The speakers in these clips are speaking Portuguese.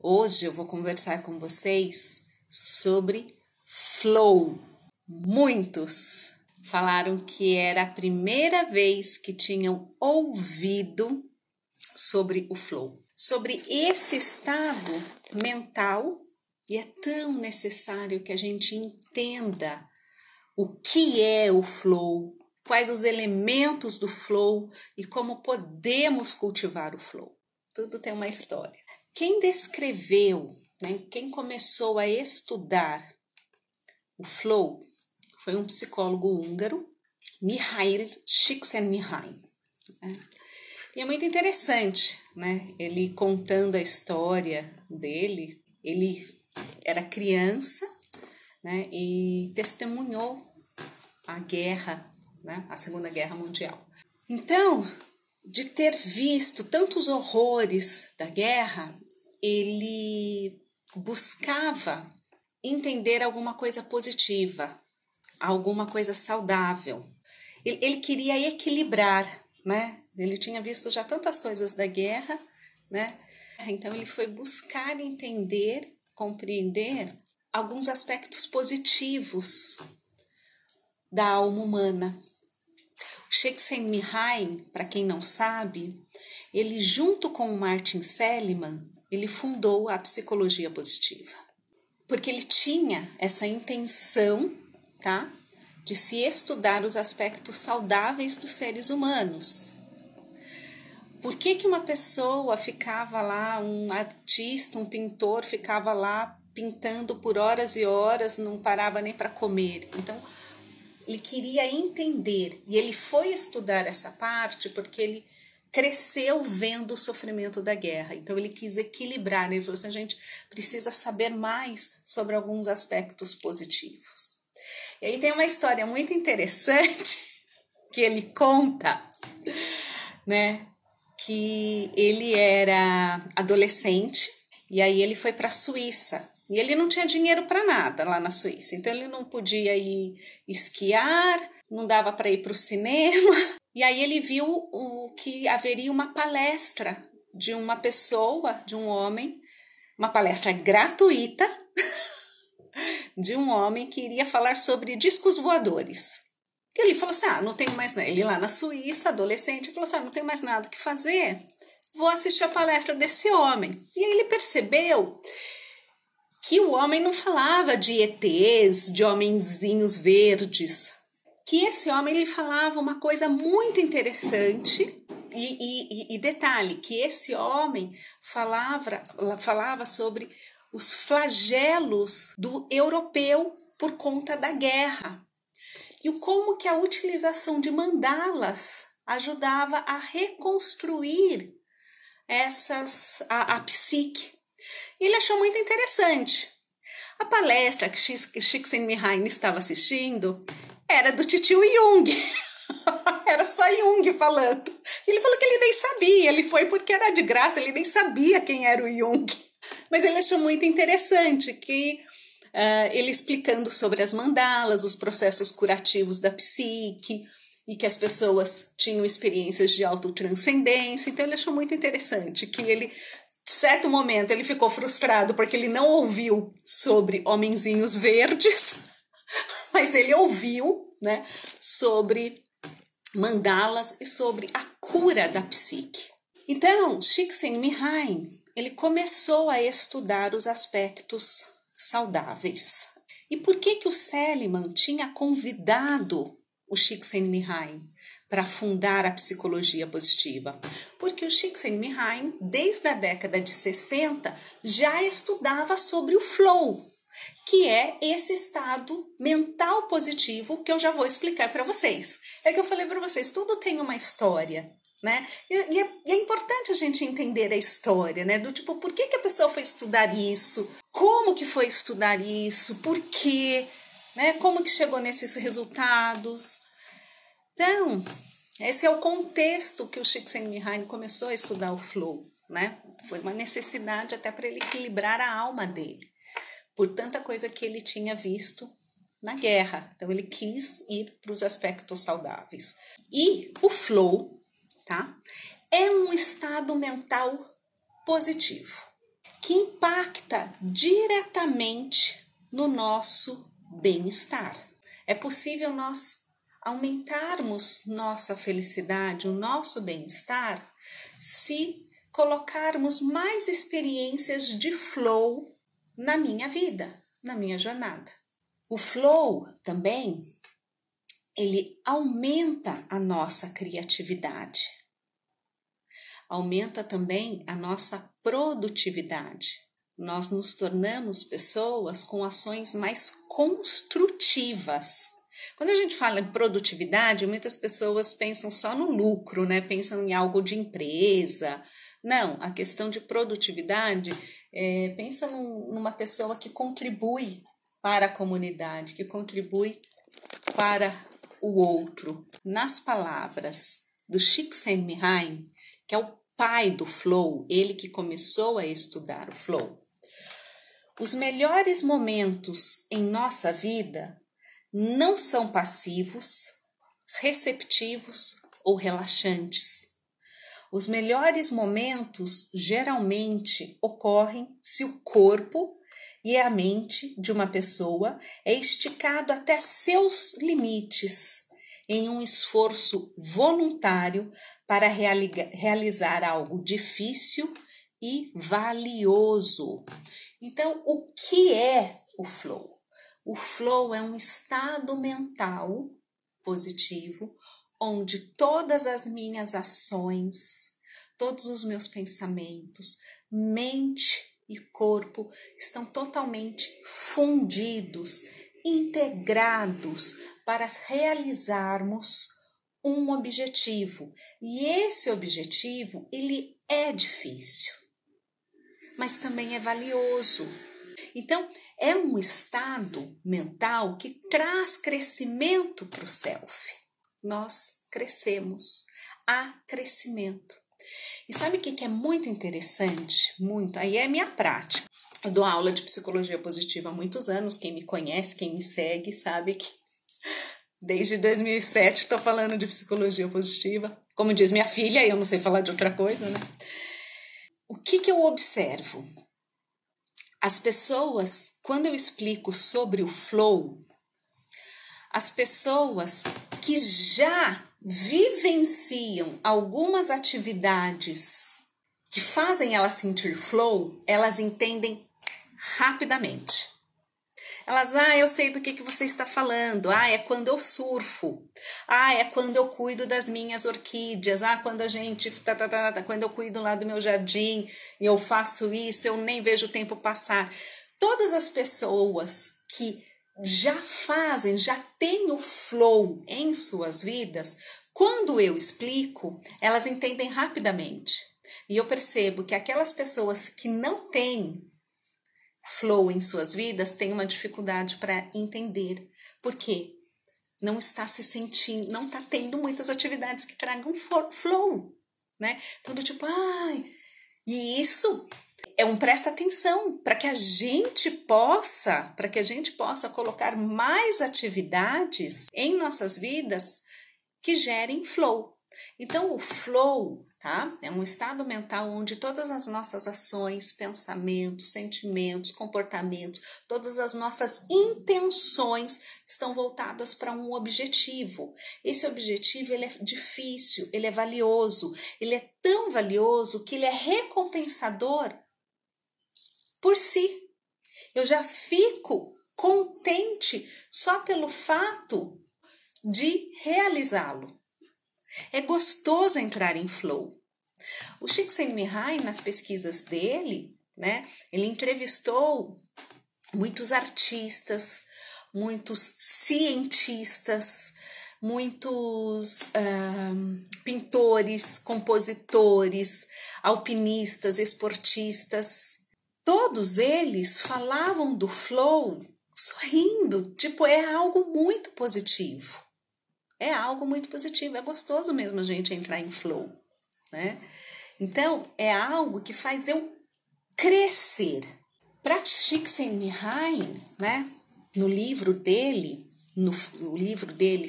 Hoje eu vou conversar com vocês sobre flow. Muitos falaram que era a primeira vez que tinham ouvido sobre o flow, sobre esse estado mental, e é tão necessário que a gente entenda o que é o flow, quais os elementos do flow e como podemos cultivar o flow. Tudo tem uma história. Quem descreveu, quem começou a estudar o flow foi um psicólogo húngaro, Mihaly Csikszentmihalyi. E é muito interessante, ele contando a história dele. Ele era criança, e testemunhou a guerra, a Segunda Guerra Mundial. Então, de ter visto tantos horrores da guerra, ele buscava entender alguma coisa positiva, alguma coisa saudável. Ele queria equilibrar, Ele tinha visto já tantas coisas da guerra, Então ele foi buscar entender, compreender alguns aspectos positivos da alma humana. Csikszentmihalyi, para quem não sabe, ele junto com o Martin Seligman, ele fundou a psicologia positiva. Porque ele tinha essa intenção, de se estudar os aspectos saudáveis dos seres humanos. Por que uma pessoa ficava lá, um artista, um pintor, ficava lá pintando por horas e horas, não parava nem para comer? Então, ele queria entender, e ele foi estudar essa parte porque ele cresceu vendo o sofrimento da guerra. Então, ele quis equilibrar, ele falou assim, a gente precisa saber mais sobre alguns aspectos positivos. E aí tem uma história muito interessante que ele conta, que ele era adolescente e aí ele foi para a Suíça. E ele não tinha dinheiro para nada lá na Suíça. Então ele não podia ir esquiar, não dava para ir para o cinema. E aí ele viu que haveria uma palestra de uma pessoa, de um homem, uma palestra gratuita de um homem que iria falar sobre discos voadores. E ele falou assim, não tenho mais nada. Ele lá na Suíça, adolescente, falou assim, não tenho mais nada o que fazer, vou assistir a palestra desse homem. E aí ele percebeu que o homem não falava de ETs, de homenzinhos verdes, que esse homem ele falava uma coisa muito interessante, e detalhe, que esse homem falava sobre os flagelos do europeu por conta da guerra, e como que a utilização de mandalas ajudava a reconstruir a psique. Ele achou muito interessante. A palestra que Csikszentmihalyi estava assistindo era do titio Jung. Era só Jung falando. Ele falou que ele nem sabia. Ele foi porque era de graça, ele nem sabia quem era o Jung. Mas ele achou muito interessante que ele explicando sobre as mandalas, os processos curativos da psique, e que as pessoas tinham experiências de autotranscendência. Então ele achou muito interessante que ele, de certo momento, ele ficou frustrado porque ele não ouviu sobre homenzinhos verdes, mas ele ouviu, sobre mandalas e sobre a cura da psique. Então, Csikszentmihalyi, ele começou a estudar os aspectos saudáveis. E por que o Seligman tinha convidado o Csikszentmihalyi para fundar a psicologia positiva? Porque o Csikszentmihalyi, desde a década de 60, já estudava sobre o flow, que é esse estado mental positivo que eu já vou explicar para vocês. É que eu falei para vocês, tudo tem uma história, E é importante a gente entender a história, do tipo, por que a pessoa foi estudar isso? Como que foi estudar isso? Por quê? Como que chegou nesses resultados? Então, esse é o contexto que o Csikszentmihalyi começou a estudar o flow, Foi uma necessidade até para ele equilibrar a alma dele, por tanta coisa que ele tinha visto na guerra. Então, ele quis ir para os aspectos saudáveis. E o flow, é um estado mental positivo. que impacta diretamente no nosso bem-estar. É possível nós aumentarmos nossa felicidade, o nosso bem-estar, se colocarmos mais experiências de flow na minha vida, na minha jornada. O flow também, ele aumenta a nossa criatividade, aumenta também a nossa produtividade. Nós nos tornamos pessoas com ações mais construtivas. Quando a gente fala em produtividade, muitas pessoas pensam só no lucro, né? Pensam em algo de empresa. Não, a questão de produtividade, pensa numa pessoa que contribui para a comunidade, que contribui para o outro. Nas palavras do Csikszentmihalyi, que é o pai do flow, ele que começou a estudar o flow, os melhores momentos em nossa vida não são passivos, receptivos ou relaxantes. Os melhores momentos geralmente ocorrem se o corpo e a mente de uma pessoa é esticado até seus limites em um esforço voluntário para realizar algo difícil e valioso. Então, o que é o flow? O flow é um estado mental positivo, onde todas as minhas ações, todos os meus pensamentos, mente e corpo estão totalmente fundidos, integrados para realizarmos um objetivo. E esse objetivo, ele é difícil, mas também é valioso. Então, é um estado mental que traz crescimento para o self. Nós crescemos, há crescimento. E sabe o que é muito interessante? Muito, aí é minha prática. Eu dou aula de psicologia positiva há muitos anos. Quem me conhece, quem me segue, sabe que desde 2007 estou falando de psicologia positiva. Como diz minha filha, eu não sei falar de outra coisa, né? O que eu observo? As pessoas, quando eu explico sobre o flow, as pessoas que já vivenciam algumas atividades que fazem elas sentir flow, elas entendem rapidamente. Elas, eu sei do que você está falando. É quando eu surfo. É quando eu cuido das minhas orquídeas. Quando a gente, quando eu cuido lá do meu jardim e eu faço isso, eu nem vejo o tempo passar. Todas as pessoas que já fazem, já têm o flow em suas vidas, quando eu explico, elas entendem rapidamente. E eu percebo que aquelas pessoas que não têm flow em suas vidas têm uma dificuldade para entender. Por quê? Não está se sentindo, não está tendo muitas atividades que tragam flow, né? Então, e isso é um presta atenção para que a gente possa colocar mais atividades em nossas vidas que gerem flow. Então, o flow, tá? É um estado mental onde todas as nossas ações, pensamentos, sentimentos, comportamentos, todas as nossas intenções estão voltadas para um objetivo. Esse objetivo, ele é difícil, ele é valioso, ele é tão valioso que ele é recompensador por si. Eu já fico contente só pelo fato de realizá-lo. É gostoso entrar em flow. O Csikszentmihalyi, nas pesquisas dele, né, ele entrevistou muitos artistas, muitos cientistas, muitos pintores, compositores, alpinistas, esportistas. Todos eles falavam do flow sorrindo, é algo muito positivo. É algo muito positivo, é gostoso mesmo a gente entrar em flow, né? Então, é algo que faz eu crescer. Para Csikszentmihalyi, né, no livro dele,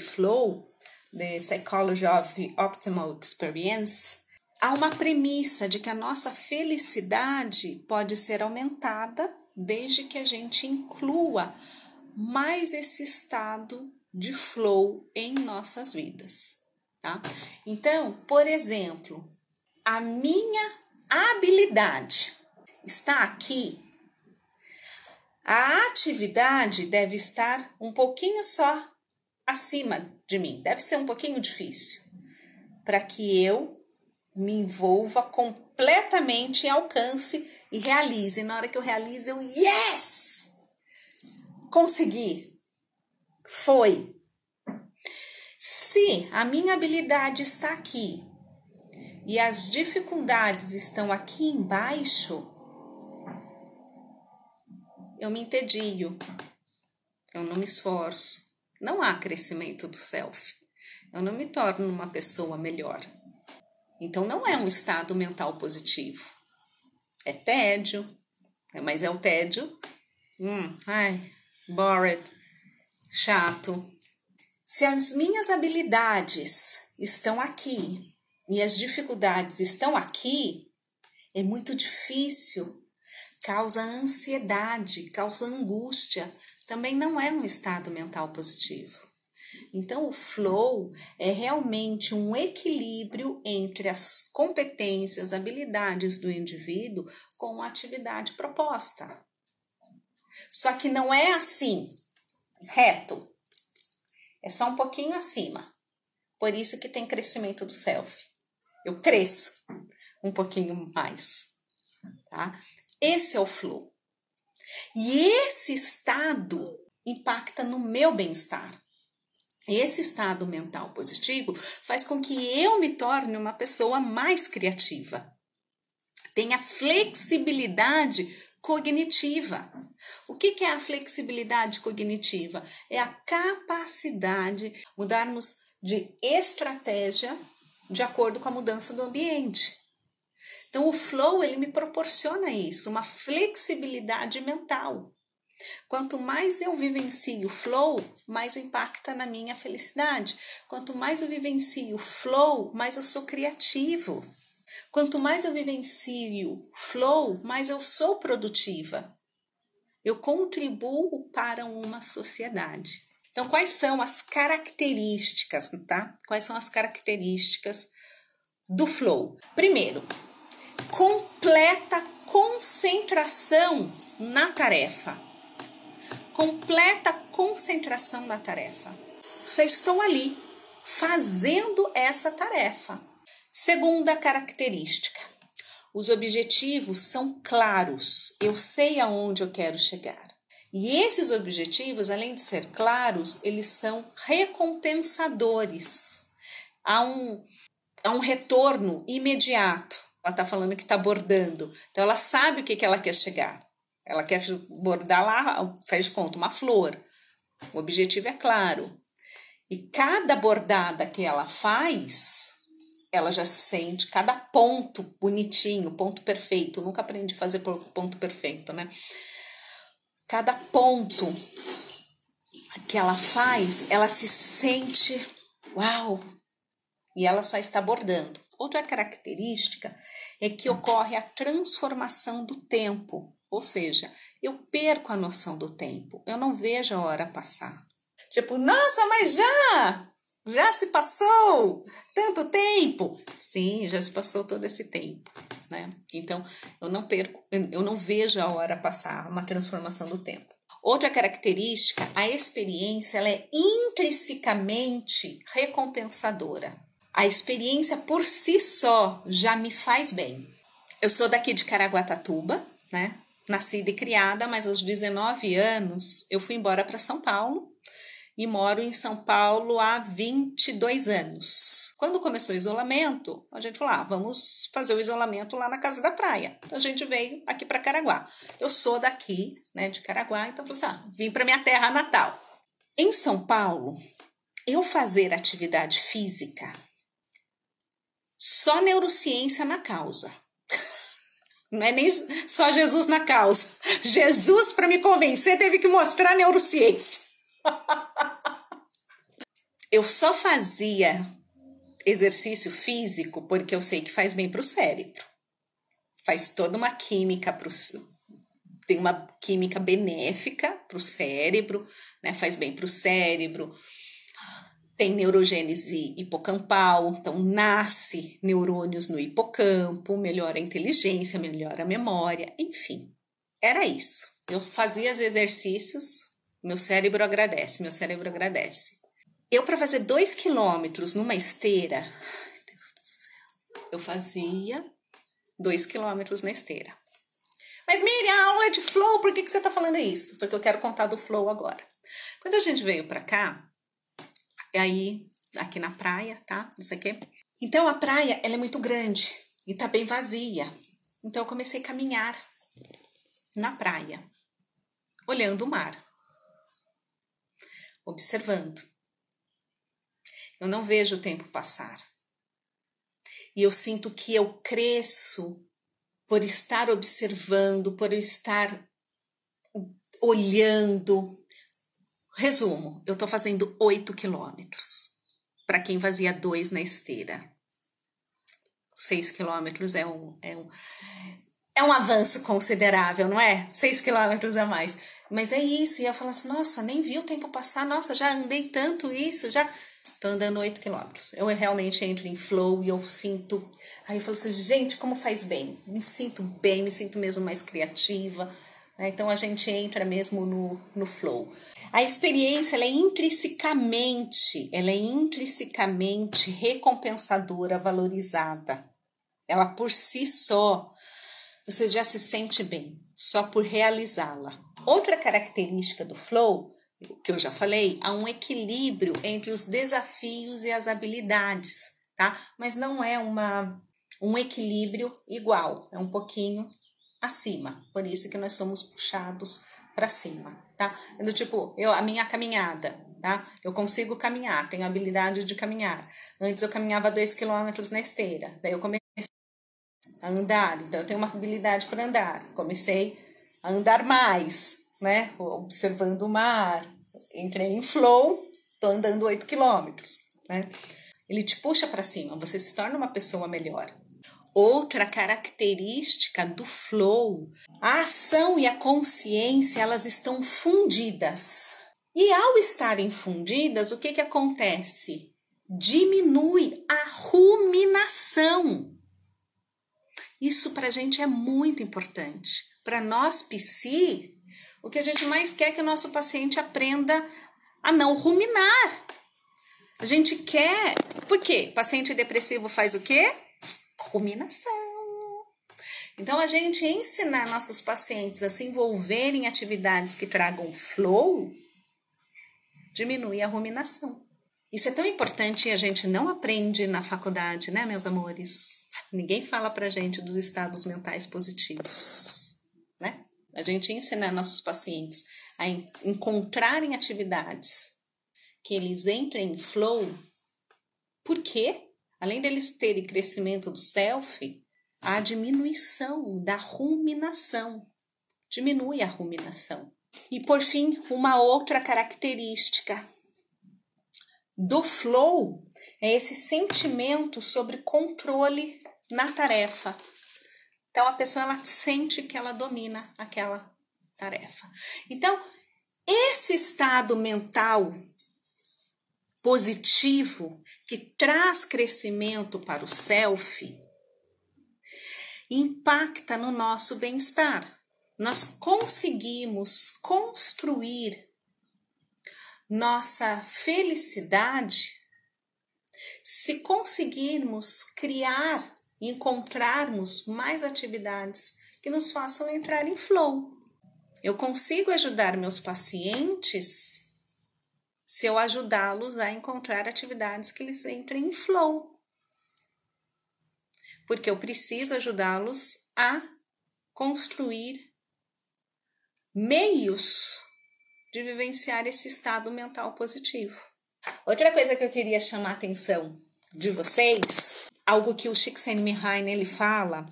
Flow, The Psychology of Optimal Experience, há uma premissa de que a nossa felicidade pode ser aumentada desde que a gente inclua mais esse estado de flow em nossas vidas, tá? Então, por exemplo, a minha habilidade está aqui. A atividade deve estar um pouquinho só acima de mim, deve ser um pouquinho difícil, para que eu me envolva completamente em alcance e realize. Na hora que eu realize, eu, yes! Consegui! Foi! Se a minha habilidade está aqui e as dificuldades estão aqui embaixo, eu me entedio, eu não me esforço, não há crescimento do self, eu não me torno uma pessoa melhor. Então não é um estado mental positivo, é tédio, mas é o tédio, bored, chato. Se as minhas habilidades estão aqui e as dificuldades estão aqui, é muito difícil, causa ansiedade, causa angústia, também não é um estado mental positivo. Então, o flow é realmente um equilíbrio entre as competências, habilidades do indivíduo com a atividade proposta. Só que não é assim, reto. É só um pouquinho acima. Por isso que tem crescimento do self. Eu cresço um pouquinho mais, tá? Esse é o flow. E esse estado impacta no meu bem-estar. Esse estado mental positivo faz com que eu me torne uma pessoa mais criativa. Tenha flexibilidade cognitiva. O que é a flexibilidade cognitiva? É a capacidade de mudarmos de estratégia de acordo com a mudança do ambiente. Então, o flow, ele me proporciona isso, uma flexibilidade mental. Quanto mais eu vivencio o flow, mais impacta na minha felicidade. Quanto mais eu vivencio o flow, mais eu sou criativo. Quanto mais eu vivencio flow, mais eu sou produtiva. Eu contribuo para uma sociedade. Então, quais são as características, tá? Quais são as características do flow? Primeiro, completa concentração na tarefa. Completa concentração na tarefa. Só estou ali, fazendo essa tarefa. Segunda característica, os objetivos são claros, eu sei aonde eu quero chegar. E esses objetivos, além de ser claros, eles são recompensadores. Há um retorno imediato. Ela está falando que está bordando, então ela sabe o que ela quer chegar. Ela quer bordar lá, faz de conta, uma flor. O objetivo é claro. E cada bordada que ela faz, ela já sente cada ponto bonitinho, ponto perfeito. Nunca aprendi a fazer ponto perfeito, né? Cada ponto que ela faz, ela se sente, uau! E ela só está bordando. Outra característica é que ocorre a transformação do tempo. Ou seja, eu perco a noção do tempo. Eu não vejo a hora passar. Tipo, nossa, mas já se passou tanto tempo. Sim, já se passou todo esse tempo, né? Então, eu não vejo a hora passar, uma transformação do tempo. Outra característica, a experiência ela é intrinsecamente recompensadora. A experiência por si só já me faz bem. Eu sou daqui de Caraguatatuba, né? Nascida e criada, mas aos 19 anos eu fui embora para São Paulo e moro em São Paulo há 22 anos. Quando começou o isolamento, a gente falou, vamos fazer o isolamento lá na casa da praia. Então a gente veio aqui para Caraguá. Eu sou daqui, né, de Caraguá, então falei assim, vim para minha terra natal. Em São Paulo, eu fazer atividade física, só neurociência na causa. Não é nem só Jesus na causa. Jesus, para me convencer, teve que mostrar neurociência. Eu só fazia exercício físico porque eu sei que faz bem para o cérebro. Faz toda uma química tem uma química benéfica para o cérebro, né? Faz bem para o cérebro. Tem neurogênese hipocampal, então nasce neurônios no hipocampo, melhora a inteligência, melhora a memória, enfim. Era isso. Eu fazia os exercícios, meu cérebro agradece. Eu, para fazer 2 quilômetros numa esteira, ai, Deus do céu, eu fazia 2 quilômetros na esteira. Mas Miriam, a aula é de flow, por que você está falando isso? Porque eu quero contar do flow agora. Quando a gente veio para cá, aí aqui na praia, tá? Não sei o quê. Então a praia, ela é muito grande e tá bem vazia. Então eu comecei a caminhar na praia, olhando o mar, observando. Eu não vejo o tempo passar. E eu sinto que eu cresço por estar observando, por eu estar olhando. Resumo, eu tô fazendo 8 quilômetros. Para quem fazia 2 na esteira. 6 quilômetros é um avanço considerável, não é? 6 quilômetros a mais. Mas é isso. E eu falo assim, nossa, nem vi o tempo passar. Nossa, já andei tanto isso, já... Tô andando 8 quilômetros. Eu realmente entro em flow e eu sinto... Aí eu falo assim, gente, como faz bem. Me sinto bem, me sinto mesmo mais criativa. Né? Então a gente entra mesmo no flow. A experiência, ela é intrinsecamente recompensadora, valorizada. Ela por si só, você já se sente bem, só por realizá-la. Outra característica do flow, que eu já falei, há um equilíbrio entre os desafios e as habilidades, tá? Mas não é um equilíbrio igual, é um pouquinho acima. Por isso que nós somos puxados para cima, tá? Do tipo, a minha caminhada, tá? Eu consigo caminhar, tenho a habilidade de caminhar. Antes eu caminhava 2 quilômetros na esteira, daí eu comecei a andar, então eu tenho uma habilidade para andar. Comecei a andar mais, né? Observando o mar, entrei em flow, tô andando 8 quilômetros, né? Ele te puxa para cima, você se torna uma pessoa melhor. Outra característica do flow, a ação e a consciência, elas estão fundidas. E ao estarem fundidas, o que acontece? Diminui a ruminação. Isso para a gente é muito importante. Para nós, psi, o que a gente mais quer é que o nosso paciente aprenda a não ruminar. A gente quer... Por quê? Paciente depressivo faz o quê? Ruminação. Então, a gente ensinar nossos pacientes a se envolverem em atividades que tragam flow, diminui a ruminação. Isso é tão importante e a gente não aprende na faculdade, né, meus amores? Ninguém fala pra gente dos estados mentais positivos, né? A gente ensinar nossos pacientes a encontrarem atividades que eles entrem em flow, porque, além deles terem crescimento do self, a diminuição da ruminação. Diminui a ruminação. E, por fim, uma outra característica do flow é esse sentimento sobre controle na tarefa. Então, a pessoa ela sente que ela domina aquela tarefa. Então, esse estado mental positivo que traz crescimento para o self impacta no nosso bem-estar. Nós conseguimos construir nossa felicidade se conseguirmos criar, encontrarmos mais atividades que nos façam entrar em flow. Eu consigo ajudar meus pacientes se eu ajudá-los a encontrar atividades que eles entrem em flow. Porque eu preciso ajudá-los a construir meios de vivenciar esse estado mental positivo. Outra coisa que eu queria chamar a atenção de vocês, algo que o Csikszentmihalyi ele fala,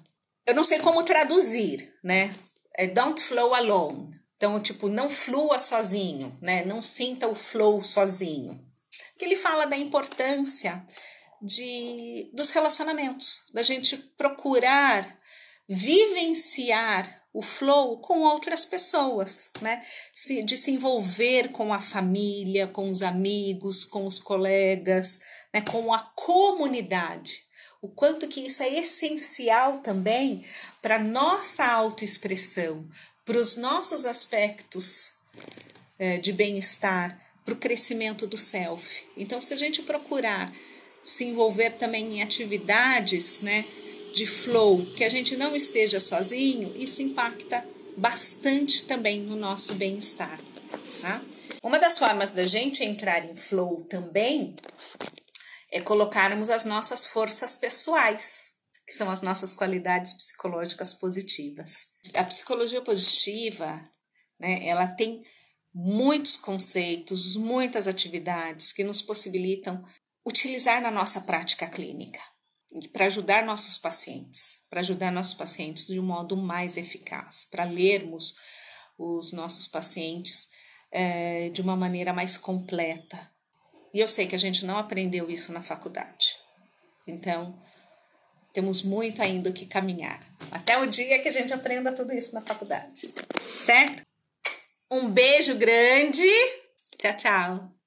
eu não sei como traduzir, né? É don't flow alone. Então, tipo, não flua sozinho, né? Não sinta o flow sozinho. Que ele fala da importância dos relacionamentos, da gente procurar vivenciar o flow com outras pessoas, né? De se envolver com a família, com os amigos, com os colegas, né? Com a comunidade. O quanto que isso é essencial também para a nossa autoexpressão, para os nossos aspectos de bem-estar, para o crescimento do self. Então, se a gente procurar se envolver também em atividades, né, de flow, que a gente não esteja sozinho, isso impacta bastante também no nosso bem-estar, tá? Uma das formas da gente entrar em flow também é colocarmos as nossas forças pessoais, que são as nossas qualidades psicológicas positivas. A psicologia positiva, né, ela tem muitos conceitos, muitas atividades que nos possibilitam utilizar na nossa prática clínica para ajudar nossos pacientes, de um modo mais eficaz, para lermos os nossos pacientes de uma maneira mais completa. E eu sei que a gente não aprendeu isso na faculdade. Então, temos muito ainda o que caminhar. Até o dia que a gente aprenda tudo isso na faculdade. Certo? Um beijo grande. Tchau, tchau.